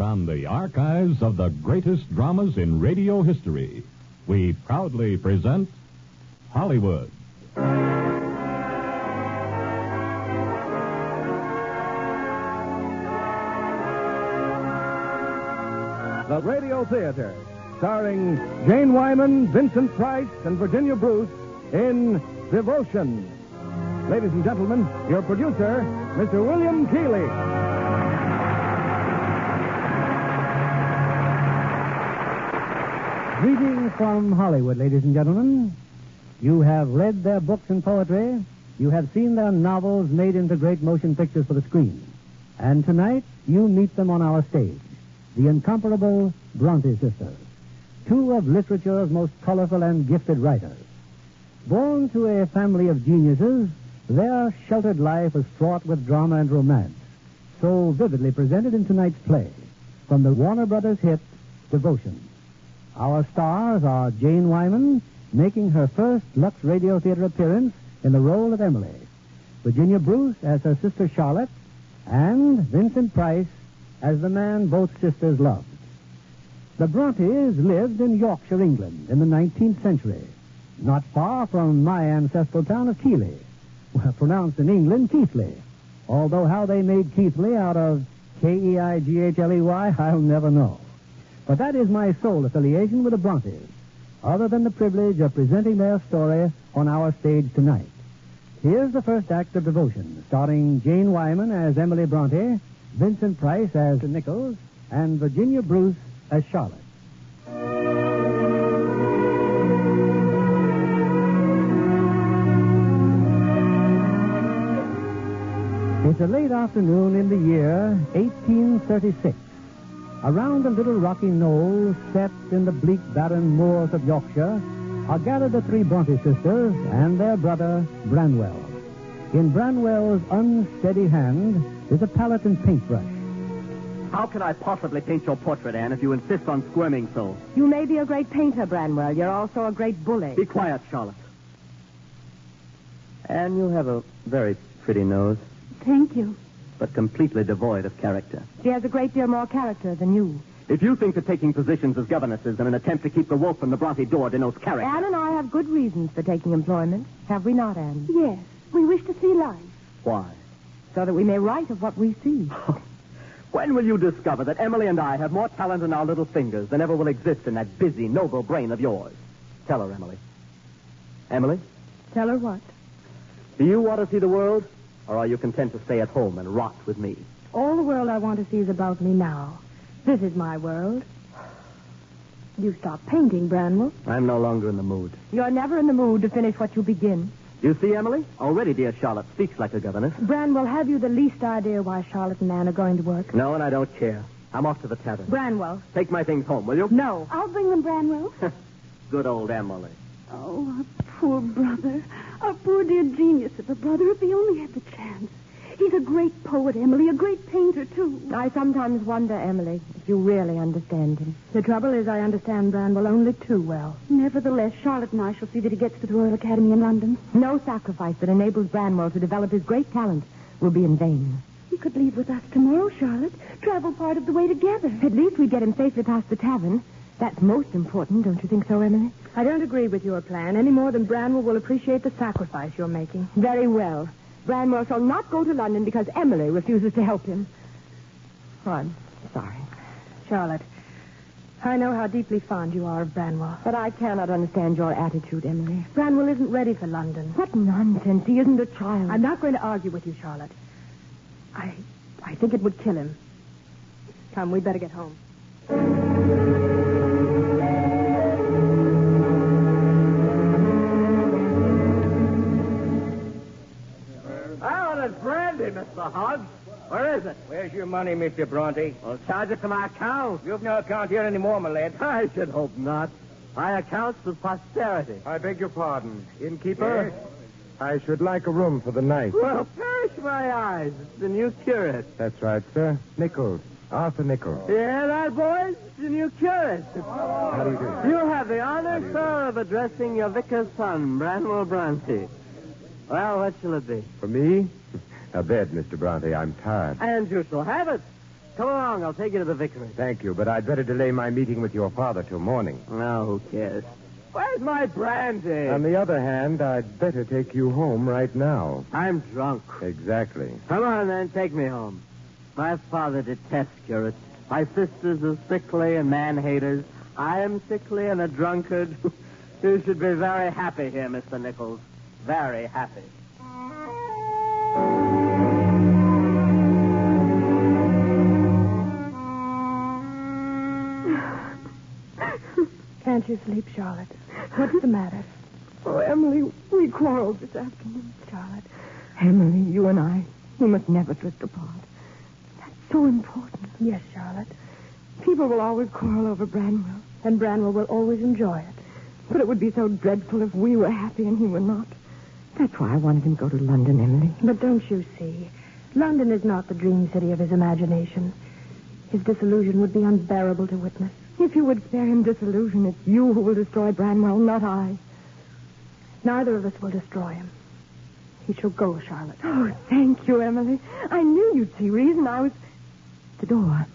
From the archives of the greatest dramas in radio history, we proudly present Hollywood. The Radio Theatre, starring Jane Wyman, Vincent Price, and Virginia Bruce in Devotion. Ladies and gentlemen, your producer, Mr. William Keighley. Greetings from Hollywood, ladies and gentlemen. You have read their books and poetry. You have seen their novels made into great motion pictures for the screen. And tonight, you meet them on our stage. The incomparable Brontë sisters, two of literature's most colorful and gifted writers. Born to a family of geniuses, their sheltered life is fraught with drama and romance, so vividly presented in tonight's play, from the Warner Brothers hit, Devotion. Our stars are Jane Wyman, making her first Lux Radio Theatre appearance in the role of Emily, Virginia Bruce as her sister Charlotte, and Vincent Price as the man both sisters loved. The Brontës lived in Yorkshire, England, in the 19th century, not far from my ancestral town of Keighley, pronounced in England Keithley, although how they made Keithley out of K-E-I-G-H-L-E-Y, I'll never know. But that is my sole affiliation with the Brontës, other than the privilege of presenting their story on our stage tonight. Here's the first act of Devotion, starring Jane Wyman as Emily Brontë, Vincent Price as Nichols, and Virginia Bruce as Charlotte. It's a late afternoon in the year 1836. Around a little rocky knoll set in the bleak, barren moors of Yorkshire are gathered the three Brontë sisters and their brother, Branwell. In Branwell's unsteady hand is a palette and paintbrush. How can I possibly paint your portrait, Anne, if you insist on squirming so? You may be a great painter, Branwell. You're also a great bully. Be quiet, Charlotte. Anne, you have a very pretty nose, Thank you. but completely devoid of character. She has a great deal more character than you. If you think that taking positions as governesses in an attempt to keep the wolf from the Brontë door denotes character... Anne and I have good reasons for taking employment. Have we not, Anne? Yes. We wish to see life. Why? So that we may write of what we see. When will you discover that Emily and I have more talent in our little fingers than ever will exist in that busy, noble brain of yours? Tell her, Emily. Emily? Tell her what? Do you want to see the world, or are you content to stay at home and rot with me? All the world I want to see is about me now. This is my world. You stop painting, Branwell. I'm no longer in the mood. You're never in the mood to finish what you begin. You see, Emily? Already dear Charlotte speaks like a governess. Branwell, have you the least idea why Charlotte and Anne are going to work? No, and I don't care. I'm off to the tavern. Branwell. Take my things home, will you? No. I'll bring them, Branwell. Good old Emily. Oh, our poor brother. Our poor dear genius of a brother. If he only had the chance. He's a great poet, Emily, a great painter, too. I sometimes wonder, Emily, if you really understand him. The trouble is I understand Branwell only too well. Nevertheless, Charlotte and I shall see that he gets to the Royal Academy in London. No sacrifice that enables Branwell to develop his great talent will be in vain. He could leave with us tomorrow, Charlotte. Travel part of the way together. At least we'd get him safely past the tavern. That's most important, don't you think so, Emily? I don't agree with your plan any more than Branwell will appreciate the sacrifice you're making. Very well. Branwell shall not go to London because Emily refuses to help him. Oh, I'm sorry. Charlotte, I know how deeply fond you are of Branwell. But I cannot understand your attitude, Emily. Branwell isn't ready for London. What nonsense. He isn't a child. I'm not going to argue with you, Charlotte. I think it would kill him. Come, we'd better get home. Brandy, Mr. Hodge. Where is it? Where's your money, Mr. Brontë? Well, charge it to my account. You've no account here anymore, my lad. I should hope not. My account's with posterity. I beg your pardon. Innkeeper? Yes? I should like a room for the night. Well, perish my eyes. It's the new curate. That's right, sir. Nichols. Arthur Nichols. You hear that, boys? It's the new curate. How do you do? You have the honor, sir, of addressing your vicar's son, Branwell Brontë. Well, what shall it be? For me? A bed, Mr. Brontë. I'm tired. And you shall have it. Come along. I'll take you to the vicarage. Thank you, but I'd better delay my meeting with your father till morning. No, who cares? Where's my brandy? On the other hand, I'd better take you home right now. I'm drunk. Exactly. Come on, then. Take me home. My father detests curates. My sisters are sickly and man-haters. I am sickly and a drunkard. You should be very happy here, Mr. Nichols. Very happy. Can't you sleep, Charlotte? What's the matter? Oh, Emily, we quarreled this afternoon. Charlotte. Emily, you and I, we must never drift apart. That's so important. Yes, Charlotte. People will always quarrel over Branwell, and Branwell will always enjoy it. But it would be so dreadful if we were happy and he were not. That's why I wanted him to go to London, Emily. But don't you see? London is not the dream city of his imagination. His disillusion would be unbearable to witness. If you would spare him disillusion, it's you who will destroy Branwell, not I. Neither of us will destroy him. He shall go, Charlotte. Oh, thank you, Emily. I knew you'd see reason. I was... The door.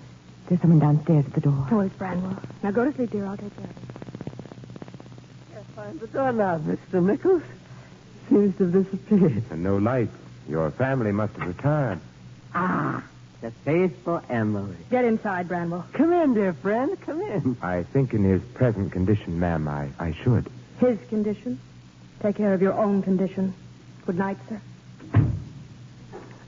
There's someone downstairs at the door. Oh, it's Branwell. Now go to sleep, dear. I'll take care of it. Find the door now, Mr. Nichols. Seems to have disappeared. And no light. Your family must have retired. Ah, the faithful Emily. Get inside, Branwell. Come in, dear friend. Come in. I think in his present condition, ma'am, I should. His condition? Take care of your own condition. Good night, sir.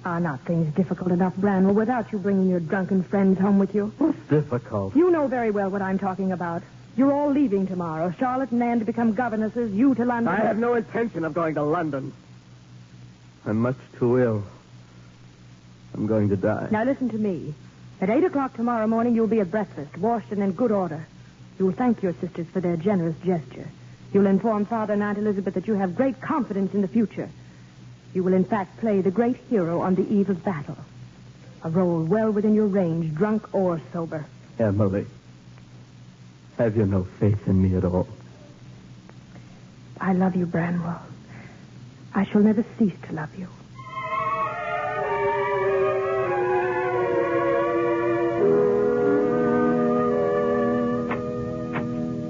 Are not things difficult enough, Branwell, without you bringing your drunken friends home with you? What's difficult? You know very well what I'm talking about. You're all leaving tomorrow. Charlotte and Anne to become governesses, you to London. I have no intention of going to London. I'm much too ill. I'm going to die. Now listen to me. At 8 o'clock tomorrow morning, you'll be at breakfast, washed and in good order. You'll thank your sisters for their generous gesture. You'll inform Father and Aunt Elizabeth that you have great confidence in the future. You will, in fact, play the great hero on the eve of battle. A role well within your range, drunk or sober. Emily, have you no faith in me at all? I love you, Branwell. I shall never cease to love you.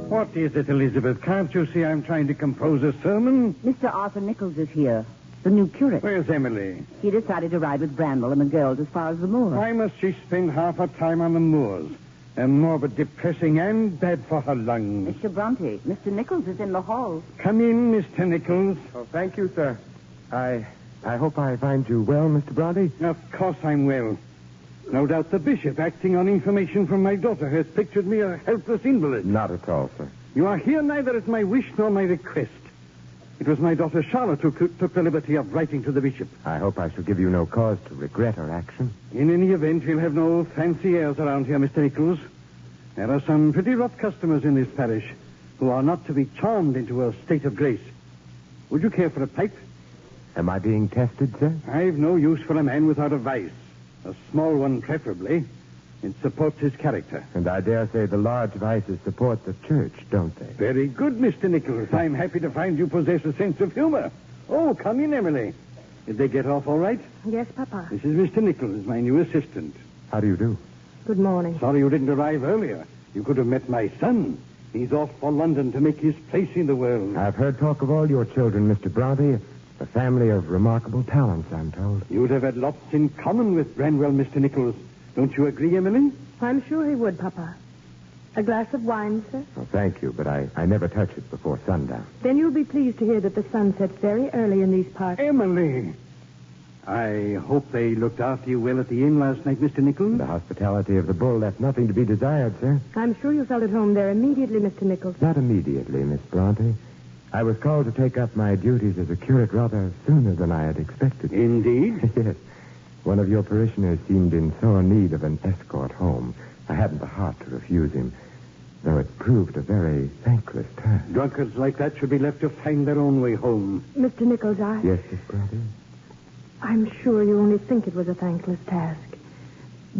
What is it, Elizabeth? Can't you see I'm trying to compose a sermon? Mr. Arthur Nichols is here, the new curate. Where's Emily? He decided to ride with Branwell and the girls as far as the moor. Why must she spend half her time on the moors? And morbid, depressing, and bad for her lungs. Mr. Brontë, Mr. Nichols is in the hall. Come in, Mr. Nichols. Oh, thank you, sir. I hope I find you well, Mr. Brontë. Of course I'm well. No doubt the bishop, acting on information from my daughter, has pictured me a helpless invalid. Not at all, sir. You are here neither at my wish nor my request. It was my daughter Charlotte who took the liberty of writing to the bishop. I hope I shall give you no cause to regret her action. In any event, we'll have no fancy airs around here, Mr. Nichols. There are some pretty rough customers in this parish who are not to be charmed into a state of grace. Would you care for a pipe? Am I being tested, sir? I've no use for a man without a vice. A small one, preferably. It supports his character. And I dare say the large vices support the church, don't they? Very good, Mr. Nichols. I'm happy to find you possess a sense of humor. Oh, come in, Emily. Did they get off all right? Yes, Papa. This is Mr. Nichols, my new assistant. How do you do? Good morning. Sorry you didn't arrive earlier. You could have met my son. He's off for London to make his place in the world. I've heard talk of all your children, Mr. Brontë. A family of remarkable talents, I'm told. You'd have had lots in common with Branwell, Mr. Nichols. Don't you agree, Emily? I'm sure he would, Papa. A glass of wine, sir? Oh, thank you, but I never touch it before sundown. Then you'll be pleased to hear that the sun sets very early in these parts. Emily! I hope they looked after you well at the inn last night, Mr. Nichols. The hospitality of the Bull left nothing to be desired, sir. I'm sure you felt at home there immediately, Mr. Nichols. Not immediately, Miss Brontë. I was called to take up my duties as a curate rather sooner than I had expected. Indeed? Yes. One of your parishioners seemed in sore need of an escort home. I hadn't the heart to refuse him, though it proved a very thankless task. Drunkards like that should be left to find their own way home. Mr. Nichols, Yes, Miss Brontë? I'm sure you only think it was a thankless task.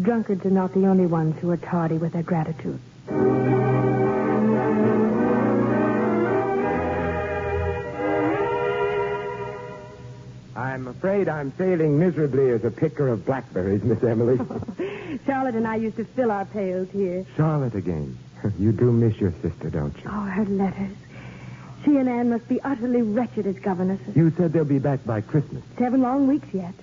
Drunkards are not the only ones who are tardy with their gratitude. I'm afraid I'm failing miserably as a picker of blackberries, Miss Emily. Charlotte and I used to fill our pails here. Charlotte again. You do miss your sister, don't you? Oh, her letters. She and Anne must be utterly wretched as governesses. You said they'll be back by Christmas. 7 long weeks yet.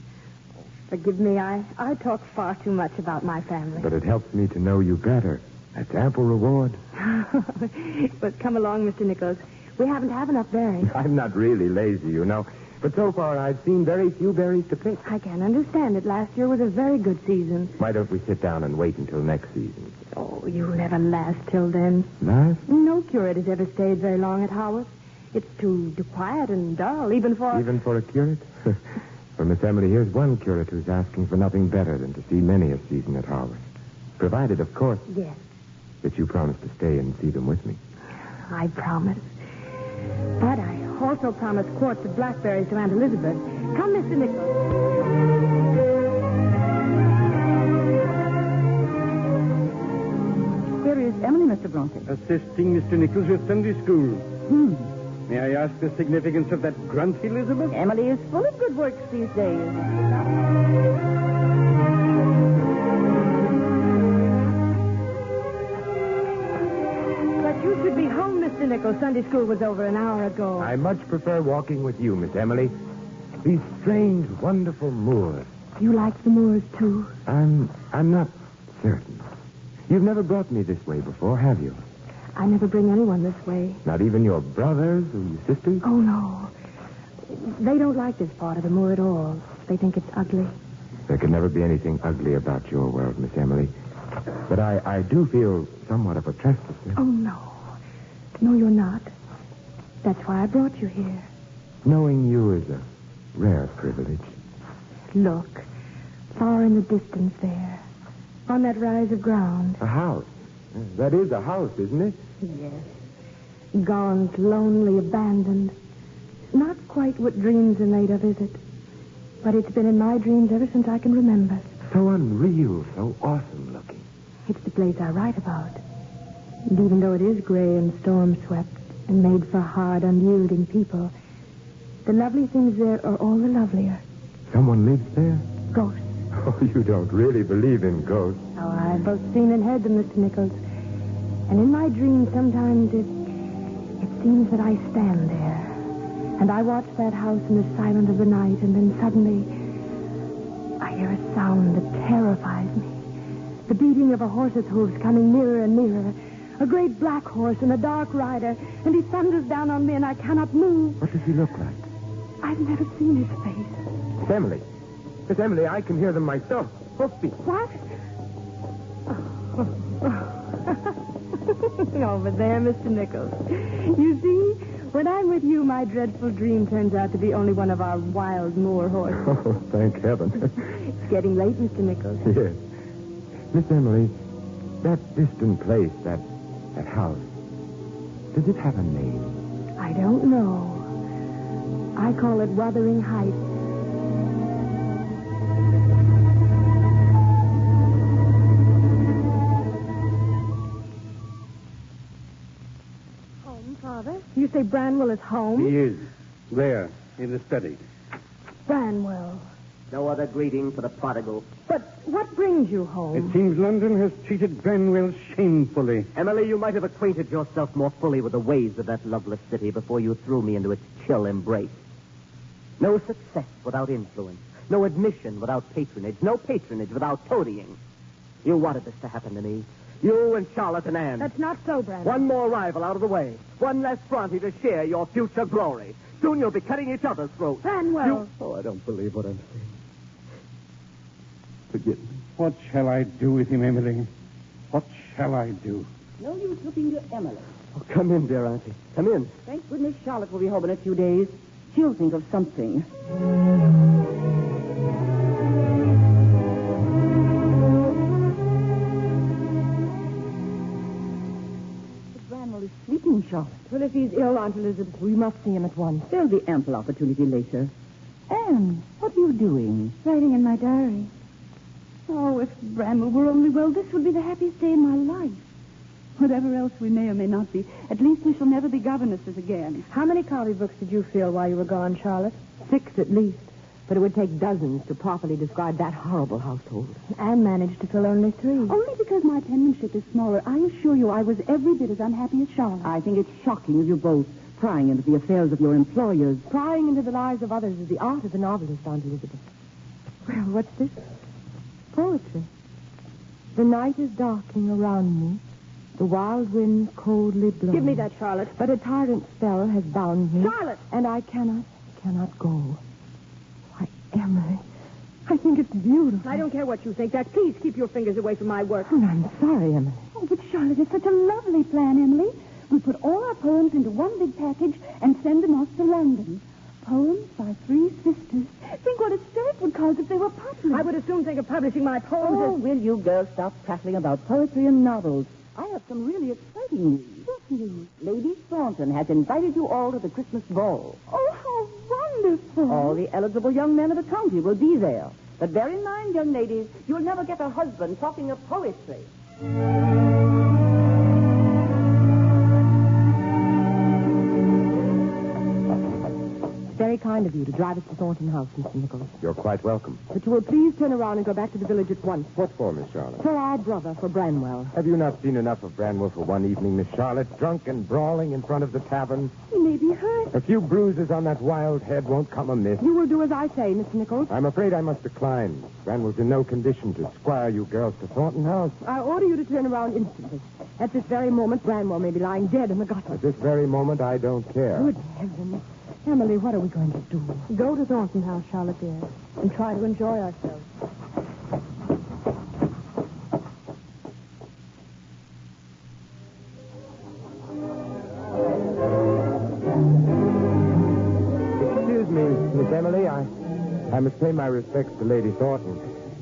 Forgive me, I talk far too much about my family. But it helps me to know you better. That's ample reward. But come along, Mr. Nichols. We haven't have enough berries. I'm not really lazy, you know. But so far, I've seen very few berries to pick. I can understand it. Last year was a very good season. Why don't we sit down and wait until next season? Oh, you'll never last till then. Last? No curate has ever stayed very long at Haworth. It's too quiet and dull, even for... Even for a curate? Well, Miss Emily, here's one curate who's asking for nothing better than to see many a season at Haworth. Provided, of course, Yes, that you promise to stay and see them with me. I promise. But I also promised quarts of blackberries to Aunt Elizabeth. Come, Mr. Nichols. Where is Emily, Mr. Brontë? Assisting Mr. Nichols with Sunday school. May I ask the significance of that grunt, Elizabeth? Emily is full of good works these days. But you should be home, Mr. Nichols. Sunday school was over an hour ago. I much prefer walking with you, Miss Emily. These strange, wonderful moors. You like the moors, too? I'm not certain. You've never brought me this way before, have you? I never bring anyone this way. Not even your brothers or your sisters? Oh, no. They don't like this part of the moor at all. They think it's ugly. There can never be anything ugly about your world, Miss Emily. But I do feel somewhat of a trespasser. Oh, no. No, you're not. That's why I brought you here. Knowing you is a rare privilege. Look, far in the distance there, on that rise of ground. A house. That is a house, isn't it? Yes. Gaunt, lonely, abandoned. Not quite what dreams are made of, is it? But it's been in my dreams ever since I can remember. So unreal, so awesome looking. It's the place I write about. And even though it is gray and storm-swept and made for hard, unyielding people, the lovely things there are all the lovelier. Someone lives there? Ghosts. Oh, you don't really believe in ghosts. Oh, I've both seen and heard them, Mr. Nichols. And in my dreams, sometimes it seems that I stand there. And I watch that house in the silence of the night, and then suddenly I hear a sound that terrifies me. The beating of a horse's hooves coming nearer and nearer. A great black horse and a dark rider, and he thunders down on me, and I cannot move. What does he look like? I've never seen his face. Miss Emily. Miss Emily, I can hear them myself. Hoofbeat. What? Over there, Mr. Nichols. You see, when I'm with you, my dreadful dream turns out to be only one of our wild moor horses. Oh, thank heaven. It's getting late, Mr. Nichols. Yes. Miss Emily, that distant place, that house, does it have a name? I don't know. I call it Wuthering Heights. Home, Father? You say Branwell is home? He is. There, in the study. Branwell. No other greeting for the prodigal. But what brings you It home? seems London has treated Branwell shamefully. Emily, you might have acquainted yourself more fully with the ways of that loveless city before you threw me into its chill embrace. No success without influence. No admission without patronage. No patronage without toadying. You wanted this to happen to me. You and Charlotte and Anne. That's not so, Branwell. One more rival out of the way. One less Brontë to share your future glory. Soon you'll be cutting each other's throats. Branwell. Oh, I don't believe what I'm saying. Forgive me. What shall I do with him, Emily? What shall I do? No use looking to Emily. Oh, come in, dear Auntie. Come in. Thank goodness Charlotte will be home in a few days. She'll think of something. Branwell is sleeping, Charlotte. Well, if he's ill, Aunt Elizabeth, we must see him at once. There'll be ample opportunity later. Anne, what are you doing? Writing in my diary. Oh, if Branwell were only well, this would be the happiest day in my life. Whatever else we may or may not be, at least we shall never be governesses again. How many copybooks did you fill while you were gone, Charlotte? 6 at least. But it would take dozens to properly describe that horrible household. Anne managed to fill only 3. Only because my penmanship is smaller. I assure you I was every bit as unhappy as Charlotte. I think it's shocking of you both prying into the affairs of your employers. Prying into the lives of others is the art of the novelist, Aunt Elizabeth. Well, what's this? Poetry. The night is darkening around me. The wild winds coldly blow. Give me that, Charlotte. But a tyrant spell has bound me. Charlotte! And I cannot go. Why, Emily, I think it's beautiful. I don't care what you think. Please keep your fingers away from my work. Oh, I'm sorry, Emily. Oh, but Charlotte, it's such a lovely plan, Emily. We put all our poems into one big package and send them off to London. Poems by 3 sisters. Think what a stir it would cause if they were published. I would as soon think of publishing my poems Oh, will you girls stop prattling about poetry and novels? I have some really exciting news. What news? Lady Thornton has invited you all to the Christmas ball. Oh, how wonderful. All the eligible young men of the county will be there. But bear in mind, young ladies, you'll never get a husband talking of poetry. Very kind of you to drive us to Thornton House, Mr. Nichols. You're quite welcome. But you will please turn around and go back to the village at once. What for, Miss Charlotte? For our brother, for Branwell. Have you not seen enough of Branwell for one evening, Miss Charlotte? Drunk and brawling in front of the tavern. He may be hurt. A few bruises on that wild head won't come amiss. You will do as I say, Mr. Nichols. I'm afraid I must decline. Branwell's in no condition to squire you girls to Thornton House. I order you to turn around instantly. At this very moment, Branwell may be lying dead in the gutter. At this very moment, I don't care. Good heavens. Emily, what are we going to do? Go to Thornton House, Charlotte, dear, and try to enjoy ourselves. Excuse me, Miss Emily. I must pay my respects to Lady Thornton.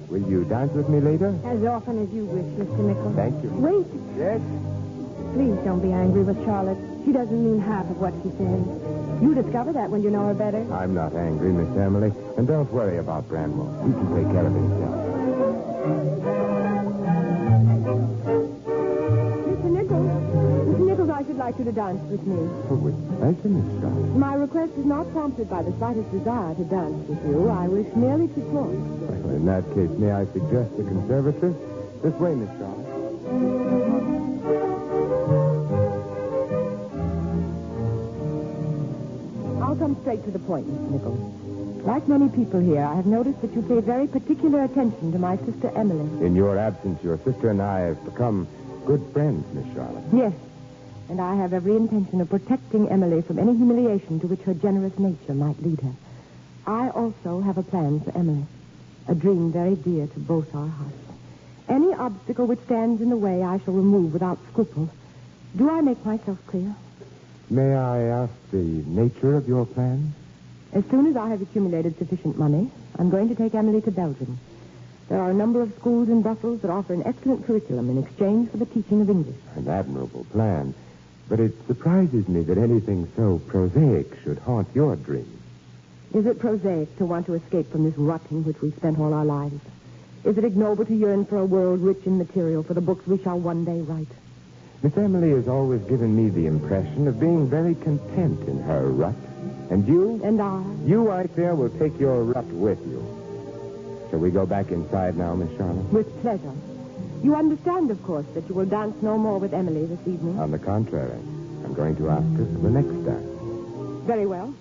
Will you dance with me later? As often as you wish, Mr. Nichols. Thank you. Wait. Yes? Please don't be angry with Charlotte. She doesn't mean half of what she says. You discover that when you know her better. I'm not angry, Miss Emily. And don't worry about Branwell. He can take care of himself. Mr. Nichols, I should like you to dance with me. Oh, with pleasure, Miss Charlotte. My request is not prompted by the slightest desire to dance with you. I wish merely to talk. Well, in that case, may I suggest the conservatory? This way, Miss Charlotte. I'll come straight to the point, Mr. Nichols. Like many people here, I have noticed that you pay very particular attention to my sister Emily. In your absence, your sister and I have become good friends, Miss Charlotte. Yes, and I have every intention of protecting Emily from any humiliation to which her generous nature might lead her. I also have a plan for Emily, a dream very dear to both our hearts. Any obstacle which stands in the way I shall remove without scruple. Do I make myself clear? May I ask the nature of your plan? As soon as I have accumulated sufficient money, I'm going to take Emily to Belgium. There are a number of schools in Brussels that offer an excellent curriculum in exchange for the teaching of English. An admirable plan. But it surprises me that anything so prosaic should haunt your dreams. Is it prosaic to want to escape from this rut in which we've spent all our lives? Is it ignoble to yearn for a world rich in material for the books we shall one day write? Miss Emily has always given me the impression of being very content in her rut. And you? And I? You, I fear, will take your rut with you. Shall we go back inside now, Miss Charlotte? With pleasure. You understand, of course, that you will dance no more with Emily this evening? On the contrary, I'm going to ask her for the next dance. Very well.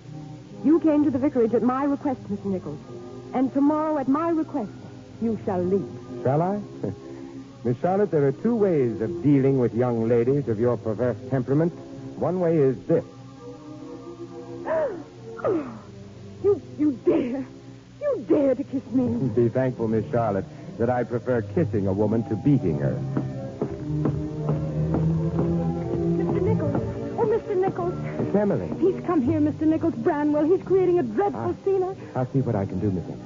You came to the vicarage at my request, Mr. Nichols. And tomorrow, at my request, you shall leave. Shall I? Miss Charlotte, there are 2 ways of dealing with young ladies of your perverse temperament. One way is this. You dare. You dare to kiss me. Be thankful, Miss Charlotte, that I prefer kissing a woman to beating her. Mr. Nichols. Oh, Mr. Nichols. Miss Emily. He's come here, Mr. Nichols. Branwell. He's creating a dreadful scene. I'll see what I can do, Miss Emily.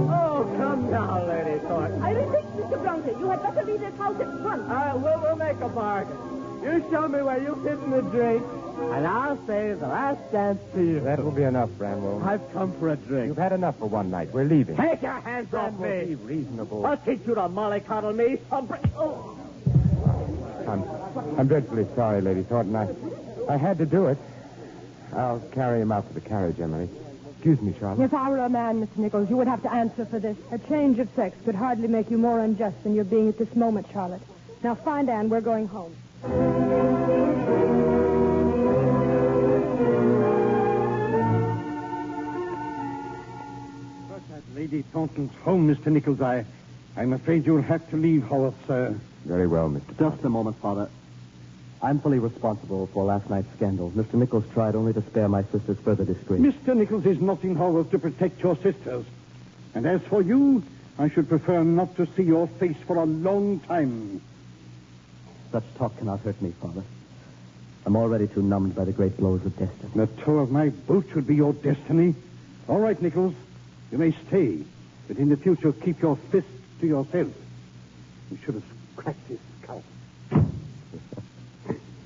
Oh, come now, Lady Thornton. I repeat, Mr. Brontë, you had better leave this house at once. We'll make a bargain. You show me where you've hidden the drink, and I'll say the last dance to you. That will be enough, Branwell. I've come for a drink. You've had enough for one night. We're leaving. Take your hands off Branwell, me. be reasonable. I'll teach you to mollycoddle me. I'm dreadfully sorry, Lady Thornton. I had to do it. I'll carry him out to the carriage, Emily. Excuse me, Charlotte. If I were a man, Mr. Nichols, you would have to answer for this. A change of sex could hardly make you more unjust than you're being at this moment, Charlotte. Now, find Anne. We're going home. But that Lady Thornton's home, Mr. Nichols. I'm afraid you'll have to leave Howard, sir. Very well, Mr. Just a moment, Father. I'm fully responsible for last night's scandal. Mr. Nichols tried only to spare my sister's further disgrace. Mr. Nichols is not in Howard to protect your sisters. And as for you, I should prefer not to see your face for a long time. Such talk cannot hurt me, Father. I'm already too numbed by the great blows of destiny. The toe of my boot should be your destiny. All right, Nichols. You may stay. But in the future, keep your fist to yourself. You should have cracked his skull.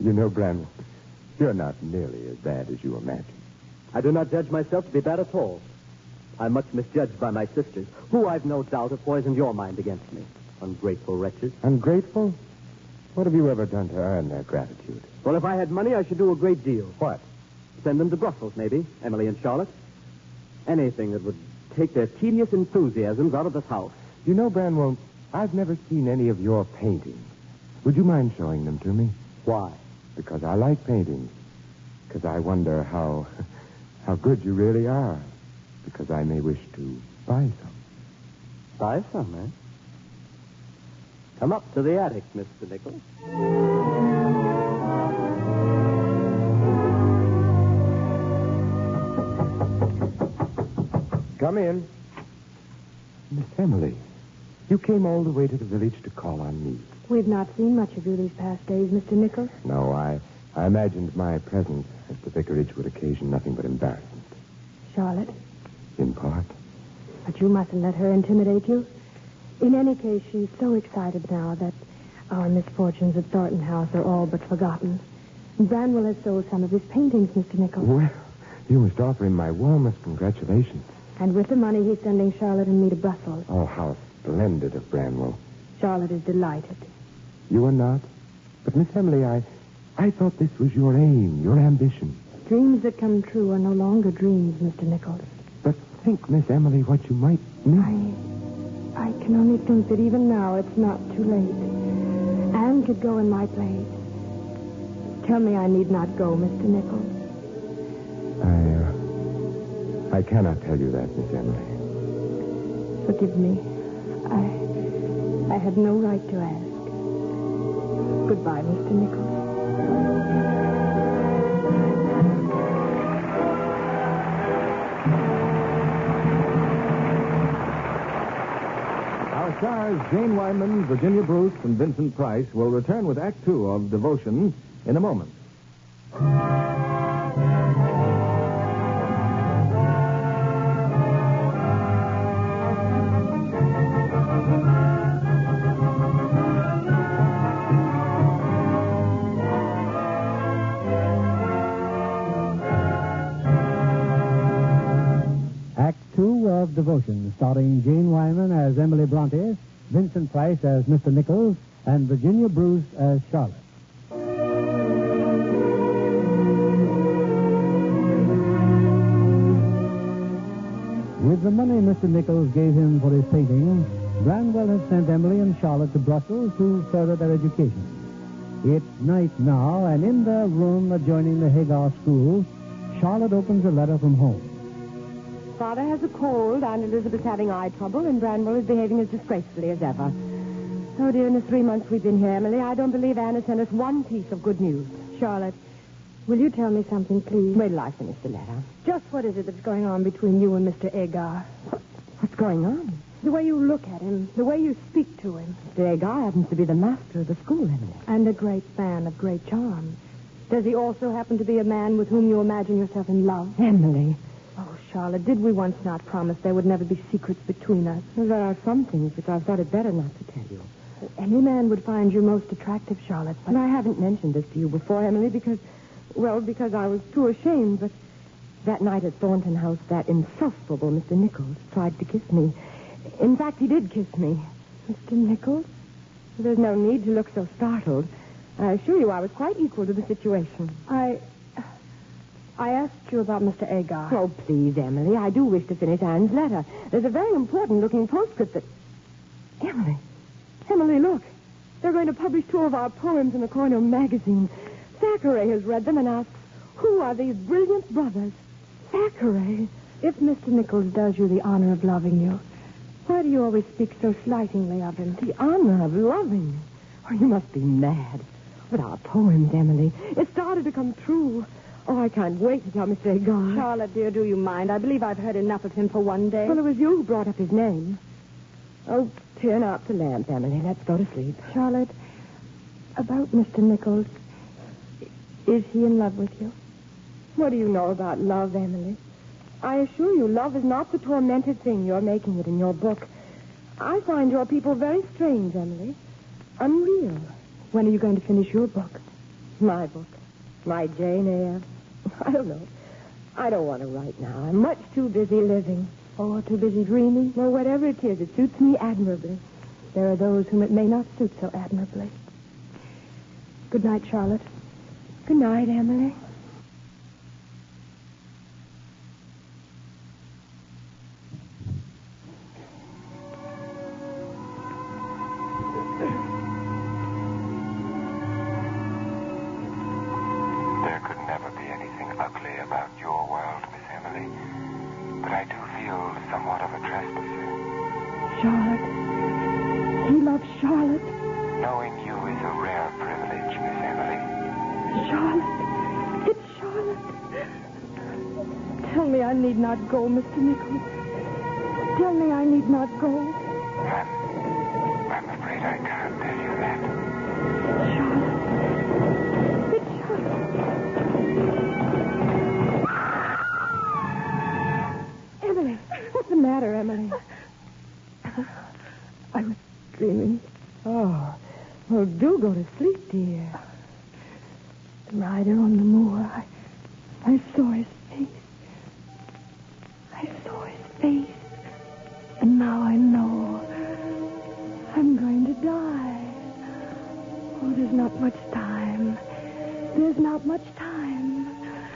You know, Branwell, you're not nearly as bad as you imagine. I do not judge myself to be bad at all. I'm much misjudged by my sisters, who I've no doubt have poisoned your mind against me. Ungrateful wretches. Ungrateful? What have you ever done to earn their gratitude? Well, if I had money, I should do a great deal. What? Send them to Brussels, maybe, Emily and Charlotte. Anything that would take their tedious enthusiasms out of this house. You know, Branwell, I've never seen any of your paintings. Would you mind showing them to me? Why? Because I like paintings. Because I wonder how good you really are. Because I may wish to buy some. Buy some, eh? Come up to the attic, Mr. Nichols. Come in. Miss Emily, you came all the way to the village to call on me. We've not seen much of you these past days, Mr. Nichols. No, I imagined my presence at the vicarage would occasion nothing but embarrassment. Charlotte? In part. But you mustn't let her intimidate you. In any case, she's so excited now that our misfortunes at Thornton House are all but forgotten. Branwell has sold some of his paintings, Mr. Nichols. Well, you must offer him my warmest congratulations. And with the money, he's sending Charlotte and me to Brussels. Oh, how splendid of Branwell. Charlotte is delighted. You are not? But, Miss Emily, I thought this was your aim, your ambition. Dreams that come true are no longer dreams, Mr. Nichols. But think, Miss Emily, what you might miss. I can only think that even now it's not too late. Anne could go in my place. Tell me I need not go, Mr. Nichols. I cannot tell you that, Miss Emily. Forgive me. I had no right to ask. Goodbye, Mr. Nichols. Our stars, Jane Wyman, Virginia Bruce, and Vincent Price, will return with Act Two of Devotion in a moment. Of Devotion, starring Jane Wyman as Emily Brontë, Vincent Price as Mr. Nichols, and Virginia Bruce as Charlotte. With the money Mr. Nichols gave him for his painting, Branwell had sent Emily and Charlotte to Brussels to further their education. It's night now, and in their room adjoining the Hagar School, Charlotte opens a letter from home. Father has a cold, Aunt Elizabeth's having eye trouble, and Branwell is behaving as disgracefully as ever. Oh, dear, in the 3 months we've been here, Emily, I don't believe Anne has sent us one piece of good news. Charlotte, will you tell me something, please? Wait till I finish the letter. Just what is it that's going on between you and Mr. Agar? What's going on? The way you look at him, the way you speak to him. Mr. Agar happens to be the master of the school, Emily. And a great fan of great charm. Does he also happen to be a man with whom you imagine yourself in love? Emily. Oh, Charlotte, did we once not promise there would never be secrets between us? Well, there are some things which I've thought it better not to tell you. Any man would find you most attractive, Charlotte, but... And I haven't mentioned this to you before, Emily, because I was too ashamed, but that night at Thornton House, that insufferable Mr. Nichols tried to kiss me. In fact, he did kiss me. Mr. Nichols? There's no need to look so startled. I assure you I was quite equal to the situation. I I asked you about Mr. Agar. Oh, please, Emily, I do wish to finish Anne's letter. There's a very important-looking postscript that... Emily, look. They're going to publish 2 of our poems in the Cornell magazine. Thackeray has read them and asks, who are these brilliant brothers? Thackeray. If Mr. Nichols does you the honor of loving you, why do you always speak so slightingly of him? The honor of loving? Oh, you must be mad. But our poems, Emily, it started to come true. Oh, I can't wait to tell Mr. Agar. Charlotte, dear, do you mind? I believe I've heard enough of him for one day. Well, it was you who brought up his name. Oh, turn out the lamp, Emily. Let's go to sleep. Charlotte, about Mr. Nichols, is he in love with you? What do you know about love, Emily? I assure you, love is not the tormented thing you're making it in your book. I find your people very strange, Emily. Unreal. When are you going to finish your book? My book? My Jane Eyre? I don't know. I don't want to write now. I'm much too busy living. Or too busy dreaming? Well, whatever it is, it suits me admirably. There are those whom it may not suit so admirably. Good night, Charlotte. Good night, Emily. There could never be anything ugly about your world, Miss Emily. But I do feel somewhat of a trespasser. Charlotte. He loves Charlotte. Knowing you is a rare privilege, Miss Emily. Charlotte. It's Charlotte. Tell me I need not go, Mr. Nichols. Tell me I need not go. I'm afraid I can't tell you that. Charlotte. It's Charlotte. Emily, what's the matter, Emily? I was dreaming. Oh, well, do go to sleep, dear. The rider on the moor. I saw his face. I saw his face. And now I know I'm going to die. Oh, there's not much time. There's not much time.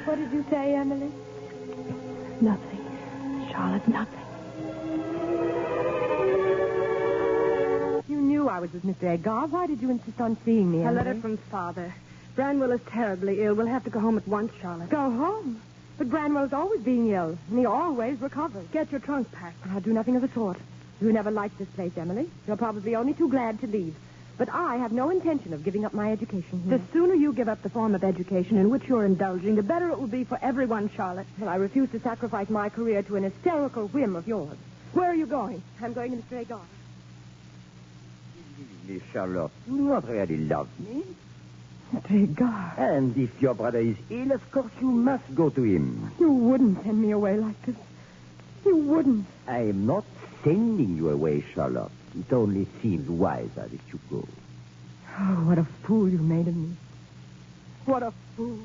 What did you say, Emily? Nothing. Charlotte, nothing. You knew I was with Mr. Agar. Why did you insist on seeing me, Emily? A letter from Father. Branwell is terribly ill. We'll have to go home at once, Charlotte. Go home? But Branwell's always being ill, and he always recovers. Get your trunk packed. I'll do nothing of the sort. You never liked this place, Emily. You're probably only too glad to leave. But I have no intention of giving up my education here. The sooner you give up the form of education in which you're indulging, the better it will be for everyone, Charlotte. Well, I refuse to sacrifice my career to an hysterical whim of yours. Where are you going? I'm going to Mr. Agar. Miss Charlotte, you do not really love me. Mr. Agar. And if your brother is ill, of course you must go to him. You wouldn't send me away like this. You wouldn't. I am not sending you away, Charlotte. It only seems wiser that you go. Oh, what a fool you made of me. What a fool.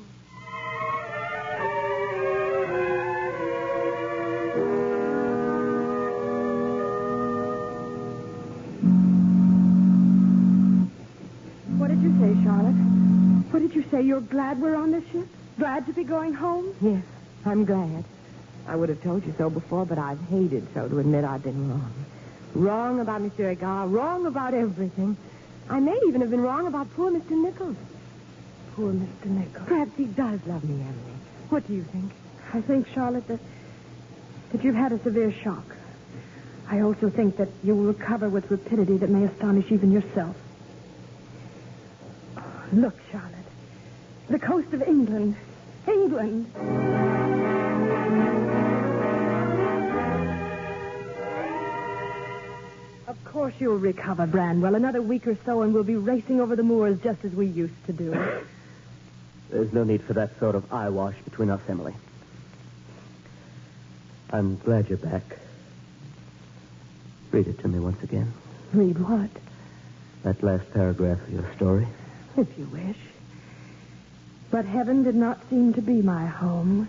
What did you say, Charlotte? What did you say? You're glad we're on this ship? Glad to be going home? Yes, I'm glad. I would have told you so before, but I've hated so to admit I've been wrong. Wrong about Mr. Agar, wrong about everything. I may even have been wrong about poor Mr. Nichols. Poor Mr. Nichols. Perhaps he does love me, Emily. What do you think? I think, Charlotte, that you've had a severe shock. I also think that you will recover with rapidity that may astonish even yourself. Look, Charlotte. The coast of England. England. Of course you'll recover, Branwell. Another week or so and we'll be racing over the moors just as we used to do. There's no need for that sort of eyewash between us, Emily. I'm glad you're back. Read it to me once again. Read what? That last paragraph of your story. If you wish. But heaven did not seem to be my home,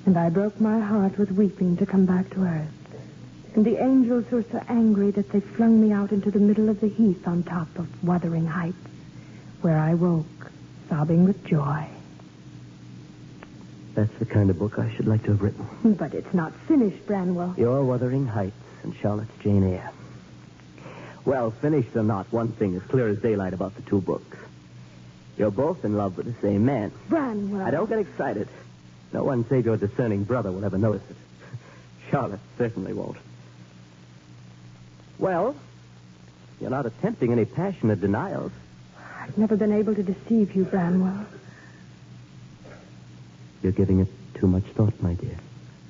and I broke my heart with weeping to come back to earth. And the angels were so angry that they flung me out into the middle of the heath on top of Wuthering Heights, where I woke, sobbing with joy. That's the kind of book I should like to have written. But it's not finished, Branwell. Your Wuthering Heights and Charlotte's Jane Eyre. Well, finished or not, one thing is clear as daylight about the two books. You're both in love with the same man. Branwell. I don't get excited. No one save your discerning brother will ever notice it. Charlotte certainly won't. Well, you're not attempting any passionate denials. I've never been able to deceive you, Branwell. You're giving it too much thought, my dear.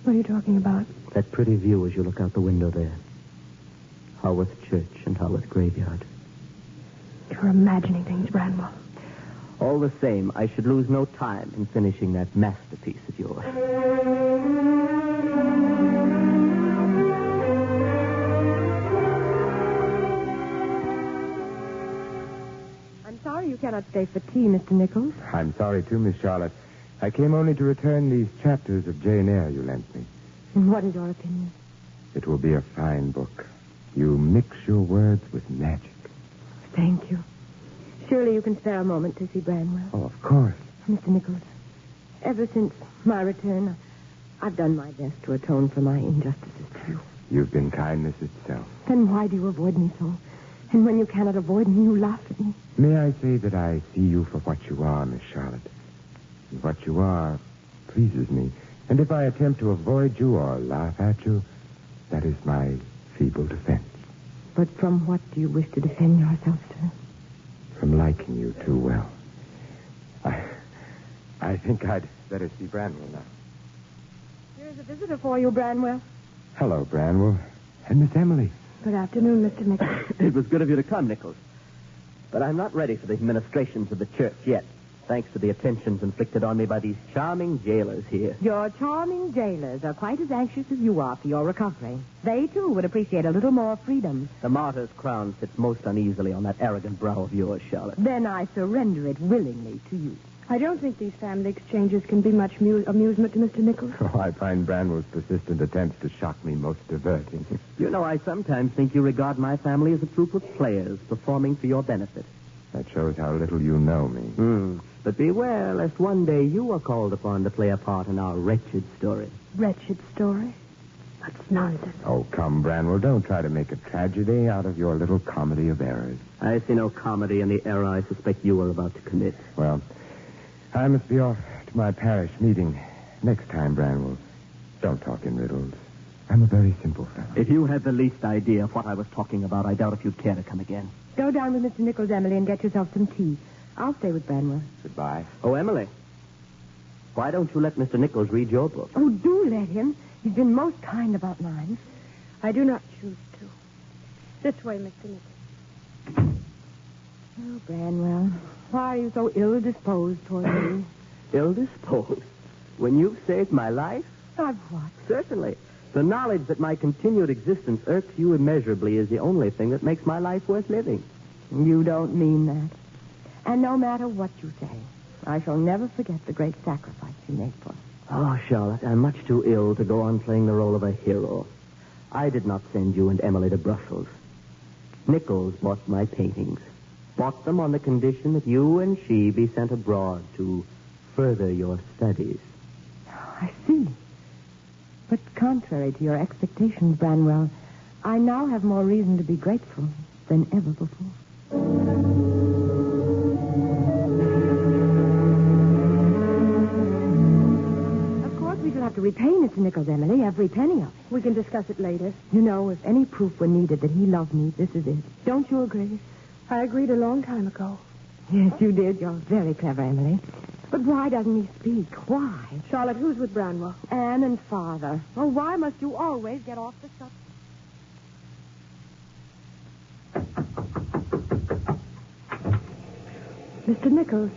What are you talking about? That pretty view as you look out the window there. Haworth Church and Haworth Graveyard. You're imagining things, Branwell. All the same, I should lose no time in finishing that masterpiece of yours. I'm sorry you cannot stay for tea, Mr. Nichols. I'm sorry, too, Miss Charlotte. I came only to return these chapters of Jane Eyre you lent me. And what is your opinion? It will be a fine book. You mix your words with magic. Thank you. Surely you can spare a moment to see Branwell. Oh, of course. Mr. Nichols, ever since my return, I've done my best to atone for my injustices to you. You've been kindness itself. Then why do you avoid me so? And when you cannot avoid me, you laugh at me. May I say that I see you for what you are, Miss Charlotte? And what you are pleases me. And if I attempt to avoid you or laugh at you, that is my feeble defense. But from what do you wish to defend yourself, sir? From liking you too well. I think I'd better see Branwell now. Here's a visitor for you, Branwell. Hello, Branwell. And Miss Emily. Good afternoon, Mr. Nichols. It was good of you to come, Nichols. But I'm not ready for the ministrations of the church yet, thanks to the attentions inflicted on me by these charming jailers here. Your charming jailers are quite as anxious as you are for your recovery. They, too, would appreciate a little more freedom. The martyr's crown sits most uneasily on that arrogant brow of yours, Charlotte. Then I surrender it willingly to you. I don't think these family exchanges can be much amusement to Mr. Nichols. Oh, I find Branwell's persistent attempts to shock me most diverting. You know, I sometimes think you regard my family as a troupe of players performing for your benefit. That shows how little you know me. But beware, lest one day you are called upon to play a part in our wretched story. Wretched story? That's nonsense. Oh, come, Branwell, don't try to make a tragedy out of your little comedy of errors. I see no comedy in the error I suspect you are about to commit. Well, I must be off to my parish meeting. Next time, Branwell, don't talk in riddles. I'm a very simple fellow. If you had the least idea of what I was talking about, I doubt if you'd care to come again. Go down with Mr. Nichols, Emily, and get yourself some tea. I'll stay with Branwell. Goodbye. Oh, Emily, why don't you let Mr. Nichols read your book? Oh, do let him. He's been most kind about mine. I do not choose to. This way, Mr. Nichols. Oh, Branwell, why are you so ill-disposed toward me? Ill-disposed? When you've saved my life? I've what? Certainly. The knowledge that my continued existence irks you immeasurably is the only thing that makes my life worth living. You don't mean that. And no matter what you say, I shall never forget the great sacrifice you made for us. Oh, Charlotte, I'm much too ill to go on playing the role of a hero. I did not send you and Emily to Brussels. Nichols bought my paintings. Bought them on the condition that you and she be sent abroad to further your studies. I see. But contrary to your expectations, Branwell, I now have more reason to be grateful than ever before. Of course, we shall have to repay Mr. Nichols, Emily, every penny of it. We can discuss it later. You know, if any proof were needed that he loved me, this is it. Don't you agree? I agreed a long time ago. Yes, you did. You're very clever, Emily. But why doesn't he speak? Why? Charlotte, who's with Branwell? Anne and Father. Oh, why must you always get off the subject? Mr. Nichols,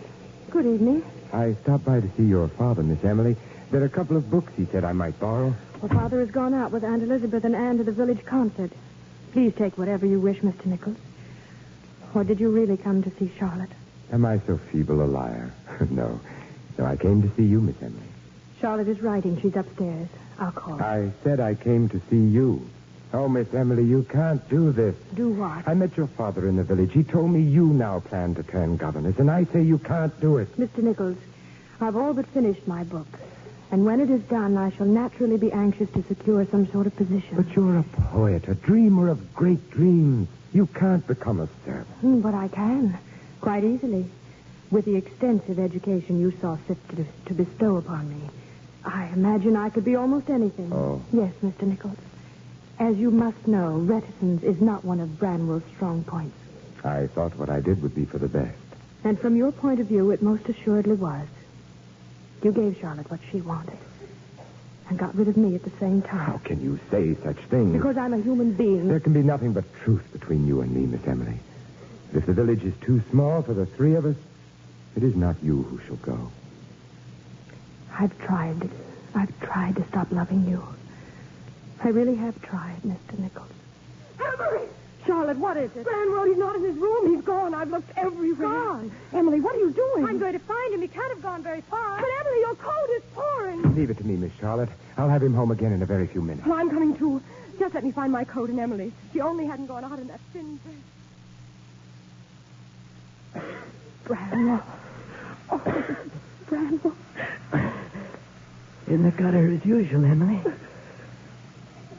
good evening. I stopped by to see your father, Miss Emily. There are a couple of books he said I might borrow. Well, Father has gone out with Aunt Elizabeth and Anne to the village concert. Please take whatever you wish, Mr. Nichols. Or did you really come to see Charlotte? Am I so feeble a liar? No. No, I came to see you, Miss Emily. Charlotte is writing. She's upstairs. I'll call her. I said I came to see you. Oh, Miss Emily, you can't do this. Do what? I met your father in the village. He told me you now plan to turn governess, and I say you can't do it. Mr. Nichols, I've all but finished my book. And when it is done, I shall naturally be anxious to secure some sort of position. But you're a poet, a dreamer of great dreams. You can't become a servant. But I can, quite easily. With the extensive education you saw fit to bestow upon me, I imagine I could be almost anything. Oh. Yes, Mr. Nichols. As you must know, reticence is not one of Branwell's strong points. I thought what I did would be for the best. And from your point of view, it most assuredly was. You gave Charlotte what she wanted. And got rid of me at the same time. How can you say such things? Because I'm a human being. There can be nothing but truth between you and me, Miss Emily. If the village is too small for the three of us, it is not you who shall go. I've tried to stop loving you. I really have tried, Mr. Nichols. Emily! Charlotte, what is it? Branwell, he's not in his room. He's gone. I've looked everywhere. Gone? Emily, what are you doing? I'm going to find him. He can't have gone very far. But, Emily, your coat is pouring. Leave it to me, Miss Charlotte. I'll have him home again in a very few minutes. Well, I'm coming, too. Just let me find my coat and Emily's. She only hadn't gone out in that thin dress. Branwell. Oh, Branwell. In the gutter as usual, Emily.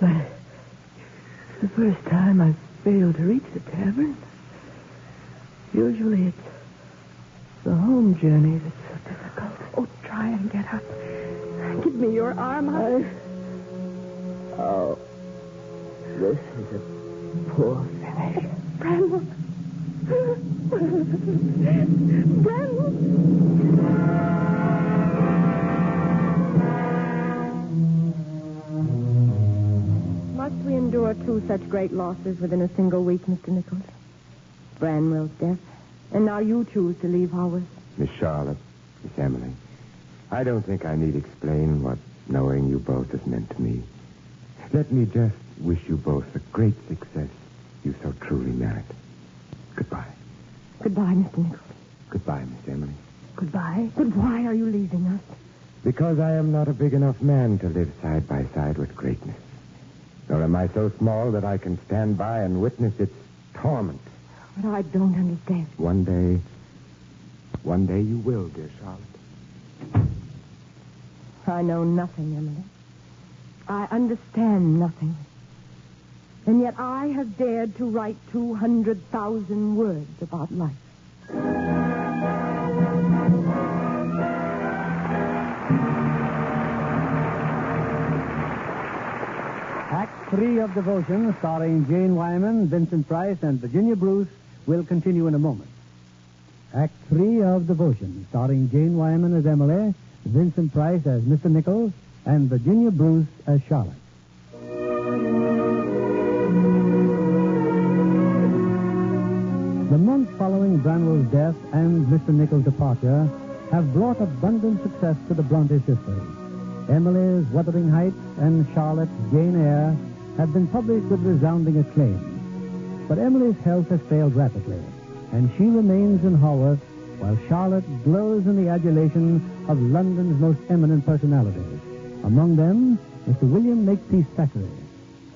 But it's the first time I've failed to reach the tavern. Usually it's the home journey that's so difficult. Oh, try and get up. Give me your arm. Oh, this is a poor finish. Branwell. Branwell. Must we endure two such great losses within a single week, Mr. Nichols? Branwell's death, and now you choose to leave Haworth. Miss Charlotte, Miss Emily, I don't think I need explain what knowing you both has meant to me. Let me just wish you both the great success you so truly merit. Goodbye. Goodbye, Mr. Nichols. Goodbye, Miss Emily. Goodbye. But why are you leaving us? Because I am not a big enough man to live side by side with greatness. Nor am I so small that I can stand by and witness its torment. But I don't understand. One day you will, dear Charlotte. I know nothing, Emily. I understand nothing. And yet I have dared to write 200,000 words about life. Act 3 of Devotion, starring Jane Wyman, Vincent Price, and Virginia Bruce, will continue in a moment. Act 3 of Devotion, starring Jane Wyman as Emily, Vincent Price as Mr. Nichols, and Virginia Bruce as Charlotte. The months following Branwell's death and Mr. Nichols' departure have brought abundant success to the Brontë sisters. Emily's Wuthering Heights and Charlotte's Jane Eyre have been published with resounding acclaim. But Emily's health has failed rapidly, and she remains in Haworth while Charlotte glows in the adulation of London's most eminent personalities. Among them, Mr. William Makepeace Thackeray.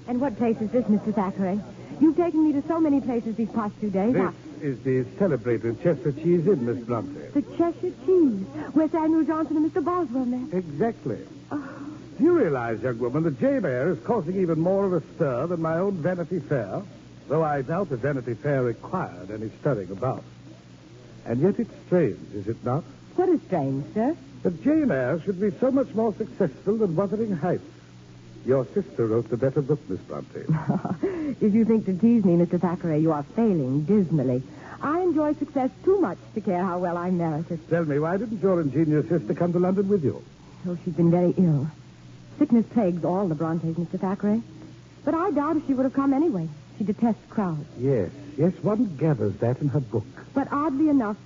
And what place is this, Mr. Thackeray? You've taken me to so many places these past 2 days. This is the celebrated Chester cheese inn, Miss Brontë. The Cheshire cheese, where Samuel Johnson and Mr. Boswell met. Exactly. Do you realize, young woman, that Jane Eyre is causing even more of a stir than my own Vanity Fair? Though I doubt that Vanity Fair required any stirring about. And yet it's strange, is it not? What is strange, sir? That Jane Eyre should be so much more successful than Wuthering Heights. Your sister wrote the better book, Miss Brontë. If you think to tease me, Mr. Thackeray, you are failing dismally. I enjoy success too much to care how well I merit it. Tell me, why didn't your ingenious sister come to London with you? Oh, she's been very ill. Sickness plagues all the Brontes, Mr. Thackeray. But I doubt if she would have come anyway. She detests crowds. Yes, one gathers that in her book. But oddly enough,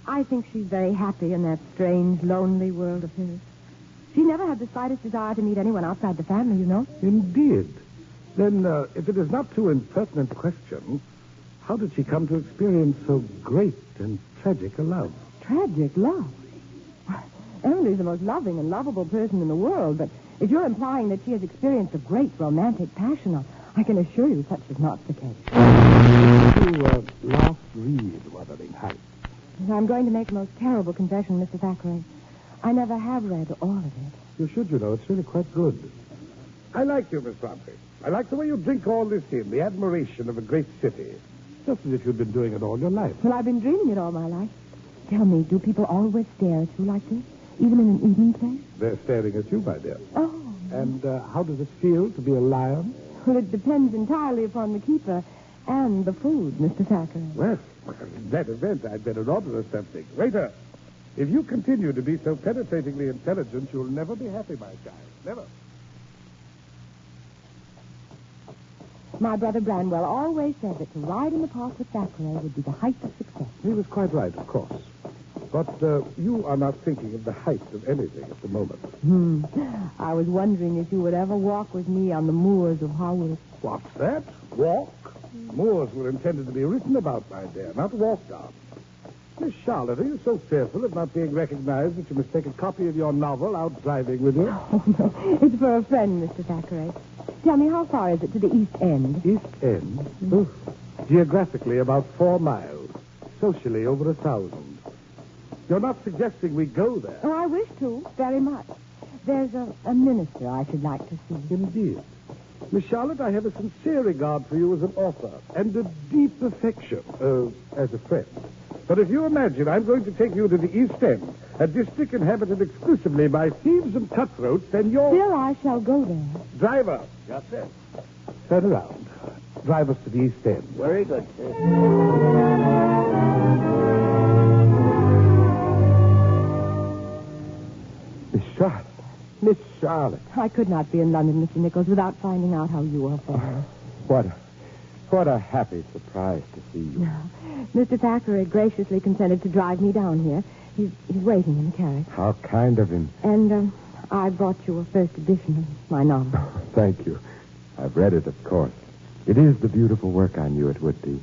I think she's very happy in that strange, lonely world of hers. She never had the slightest desire to meet anyone outside the family, you know. Indeed. Then, if it is not too impertinent a question, how did she come to experience so great and tragic a love? Tragic love? Emily's the most loving and lovable person in the world, but if you're implying that she has experienced a great romantic passion, I can assure you such is not the case. You last read Wuthering Heights. I'm going to make a most terrible confession, Mr. Thackeray. I never have read all of it. You should, you know. It's really quite good. I like you, Miss Brontë. I like the way you drink all this in, the admiration of a great city. Just as if you'd been doing it all your life. Well, I've been dreaming it all my life. Tell me, do people always stare at you like this? Even in an evening place? They're staring at you, my dear. Oh. And how does it feel to be a lion? Well, it depends entirely upon the keeper and the food, Mr. Thacker. Well, in that event, I'd better order something. Waiter, if you continue to be so penetratingly intelligent, you'll never be happy, my child. Never. My brother Branwell always said that to ride in the park with Thackeray would be the height of success. He was quite right, of course. But you are not thinking of the height of anything at the moment. I was wondering if you would ever walk with me on the moors of Haworth. What's that? Walk? Moors were intended to be written about, my dear, not walked on. Miss Charlotte, are you so fearful of not being recognized that you must take a copy of your novel out driving with you? Oh, no. It's for a friend, Mr. Thackeray. Tell me, how far is it to the East End? East End? Oof. Geographically, about 4 miles. Socially, over 1,000. You're not suggesting we go there? Oh, I wish to, very much. There's a minister I should like to see. Indeed. Miss Charlotte, I have a sincere regard for you as an author and a deep affection as a friend. But if you imagine I'm going to take you to the East End, a district inhabited exclusively by thieves and cutthroats, then you're... Still, I shall go there. Driver. Yes, sir. Turn around. Drive us to the East End. Very good, sir. Miss Charlotte. Miss Charlotte. I could not be in London, Mr. Nichols, without finding out how you are faring. What a happy surprise to see you. No. Mr. Thackeray graciously consented to drive me down here. He's waiting in the carriage. How kind of him. And I brought you a first edition of my novel. Thank you. I've read it, of course. It is the beautiful work I knew it would be.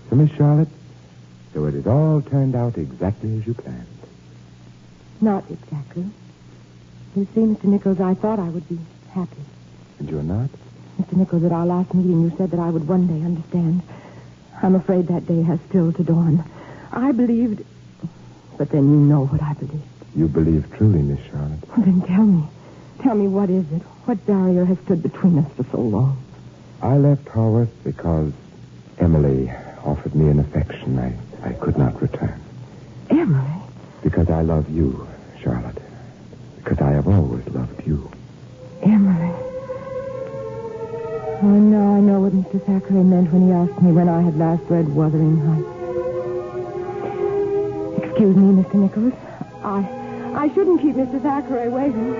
So, Miss Charlotte, so it has all turned out exactly as you planned. Not exactly. You see, Mr. Nichols, I thought I would be happy. And you're not? Mr. Nichols, at our last meeting, you said that I would one day understand. I'm afraid that day has still to dawn. I believed... But then you know what I believed. You believe truly, Miss Charlotte. Well, then tell me. Tell me, what is it? What barrier has stood between us for so long? I left Haworth because Emily offered me an affection I could not return. Emily? Because I love you, Charlotte. Because I have always loved you. Emily. Oh, now I know what Mr. Thackeray meant when he asked me when I had last read Wuthering Heights. Excuse me, Mr. Nicholas. I shouldn't keep Mr. Thackeray waiting.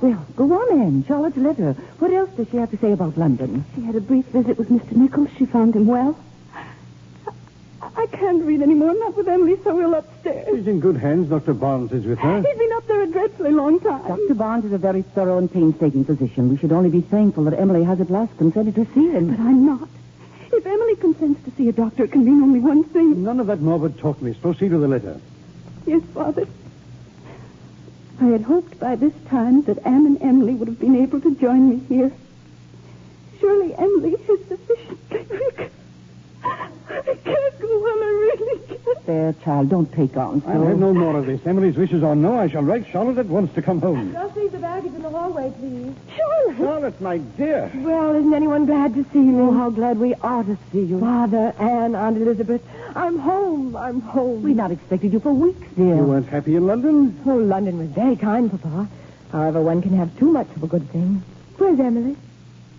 Well, go on, Anne. Charlotte's letter. What else does she have to say about London? She had a brief visit with Mr. Nichols. She found him well. I can't read anymore, not with Emily so ill upstairs. She's in good hands. Dr. Barnes is with her. He's been up there a dreadfully long time. Dr. Barnes is a very thorough and painstaking physician. We should only be thankful that Emily has at last consented to see him. But I'm not. If Emily consents to see a doctor, it can mean only one thing. None of that morbid talk, miss. Proceed with the letter. Yes, Father. I had hoped by this time that Anne and Emily would have been able to join me here. Surely Emily is sufficiently weak. I can't go on, I really can't. There, child, don't take on so. I'll have no more of this. Emily's wishes are no. I shall write Charlotte at once to come home. Just leave the baggage in the hallway, please. Charlotte! Charlotte, my dear. Well, isn't anyone glad to see me? Oh, how glad we are to see you. Father, Anne, Aunt Elizabeth, I'm home. I'm home. We not expected you for weeks, dear. You weren't happy in London? Oh, London was very kind, Papa. However, one can have too much of a good thing. Where's Emily?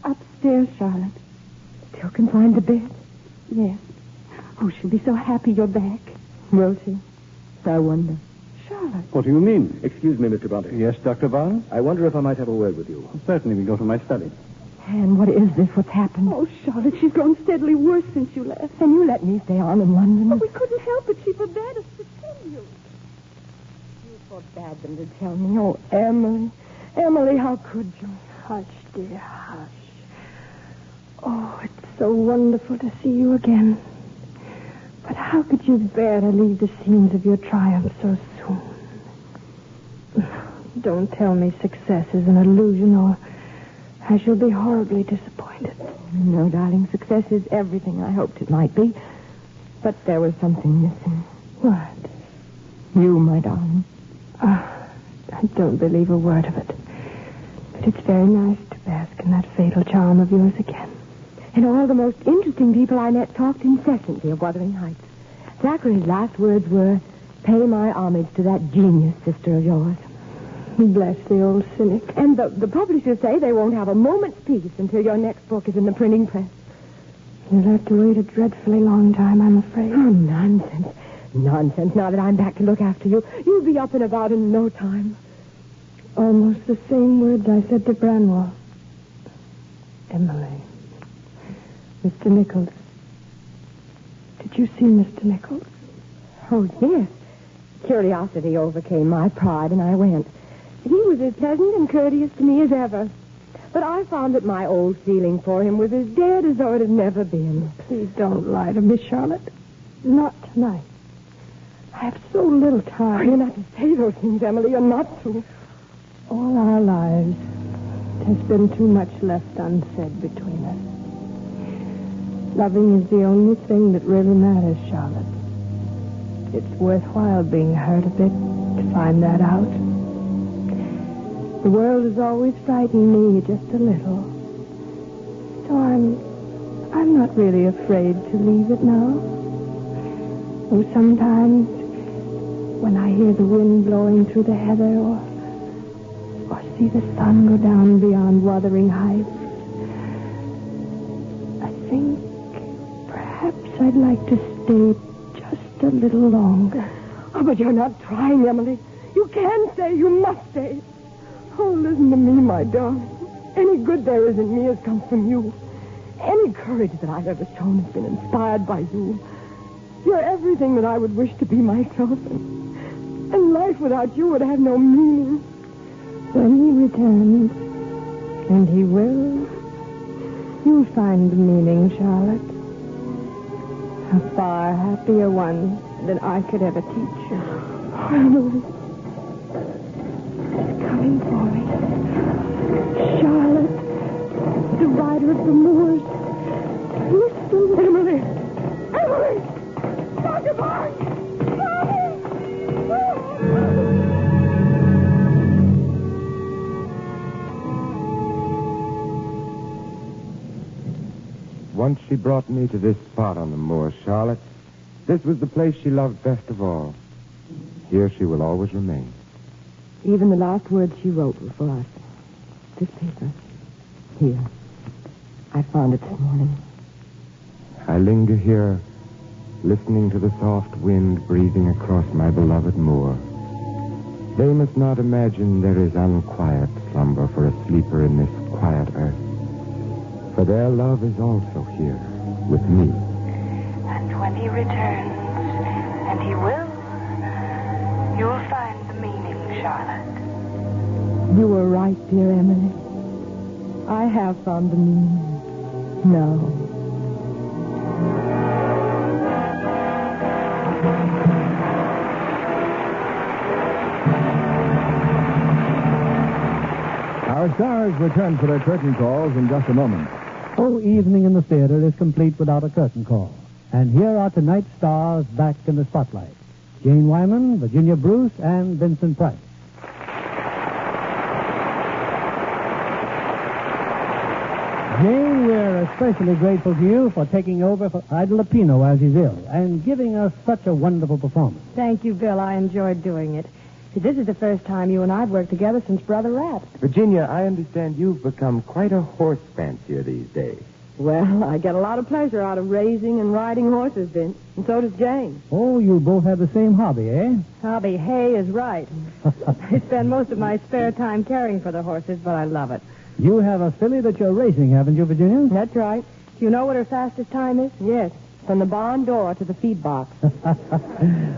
Upstairs, Charlotte. Still can find the bed? Yes. Oh, she'll be so happy you're back. Will she? I wonder. Charlotte. What do you mean? Excuse me, Mr. Brontë. Yes, Dr. Barnes? I wonder if I might have a word with you. Certainly, we go to my study. Anne, what is this? What's happened? Oh, Charlotte, she's grown steadily worse since you left. And you let me stay on in London. Oh, we couldn't help it. She forbade us to tell you. You forbade them to tell me. Oh, Emily. Emily, how could you? Hush, dear, hush. Oh, it's so wonderful to see you again. But how could you bear to leave the scenes of your triumph so soon? Don't tell me success is an illusion, or I shall be horribly disappointed. No, darling, success is everything I hoped it might be. But there was something missing. What? You, my darling. I don't believe a word of it. But it's very nice to bask in that fatal charm of yours again. And all the most interesting people I met talked incessantly of Wuthering Heights. Zachary's last words were, "Pay my homage to that genius sister of yours." Bless the old cynic. And the publishers say they won't have a moment's peace until your next book is in the printing press. You'll have to wait a dreadfully long time, I'm afraid. Oh, nonsense. Nonsense. Now that I'm back to look after you, you'll be up and about in no time. Almost the same words I said to Branwell. Emily. Mr. Nichols. Did you see Mr. Nichols? Oh, yes. Curiosity overcame my pride, and I went. He was as pleasant and courteous to me as ever. But I found that my old feeling for him was as dead as though it had never been. Please don't lie to me, Charlotte. Not tonight. I have so little time. Oh, you're not to say those things, Emily. You're not to. All our lives, there's been too much left unsaid between us. Loving is the only thing that really matters, Charlotte. It's worthwhile being hurt a bit to find that out. The world has always frightened me just a little. So I'm not really afraid to leave it now. Though sometimes when I hear the wind blowing through the heather or see the sun go down beyond Wuthering Heights, I think perhaps I'd like to stay just a little longer. Oh, but you're not trying, Emily. You can stay. You must stay. Oh, listen to me, my darling. Any good there is in me has come from you. Any courage that I've ever shown has been inspired by you. You're everything that I would wish to be myself. And life without you would have no meaning. When he returns, and he will, you'll find the meaning, Charlotte. A far happier one than I could ever teach you. Oh, Emily. It's coming for me. Charlotte, the rider of the moors. Listen. Emily! Emily! Dr. Barnes! Once she brought me to this spot on the moor, Charlotte. This was the place she loved best of all. Here she will always remain. Even the last words she wrote were for us. This paper. Here. I found it this morning. I linger here, listening to the soft wind breathing across my beloved moor. They must not imagine there is unquiet slumber for a sleeper in this quiet earth. For their love is also here, with me. And when he returns, and he will, you'll find the meaning, Charlotte. You were right, dear Emily. I have found the meaning. No. Our stars return for their curtain calls in just a moment. No evening in the theater is complete without a curtain call. And here are tonight's stars back in the spotlight. Jane Wyman, Virginia Bruce, and Vincent Price. Jane, we're especially grateful to you for taking over for Ida Lupino as he's ill and giving us such a wonderful performance. Thank you, Bill. I enjoyed doing it. See, this is the first time you and I have worked together since Brother Rat. Virginia, I understand you've become quite a horse fancier these days. Well, I get a lot of pleasure out of raising and riding horses, Vince. And so does Jane. Oh, you both have the same hobby, eh? Hobby, hay is right. I spend most of my spare time caring for the horses, but I love it. You have a filly that you're racing, haven't you, Virginia? That's right. Do you know what her fastest time is? Yes. From the barn door to the feed box.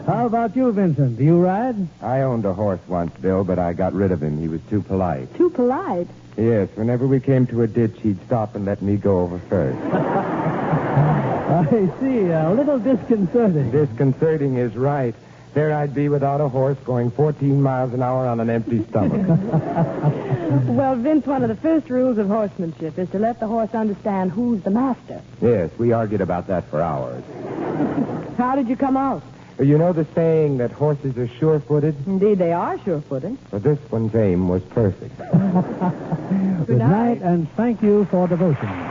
How about you, Vincent? Do you ride? I owned a horse once, Bill, but I got rid of him. He was too polite. Too polite? Yes, whenever we came to a ditch, he'd stop and let me go over first. I see. A little disconcerting. Disconcerting is right. There I'd be without a horse going 14 miles an hour on an empty stomach. Well, Vince, one of the first rules of horsemanship is to let the horse understand who's the master. Yes, we argued about that for hours. How did you come out? You know the saying that horses are sure-footed? Indeed, they are sure-footed. Well, this one's aim was perfect. Good night, and thank you for devotion.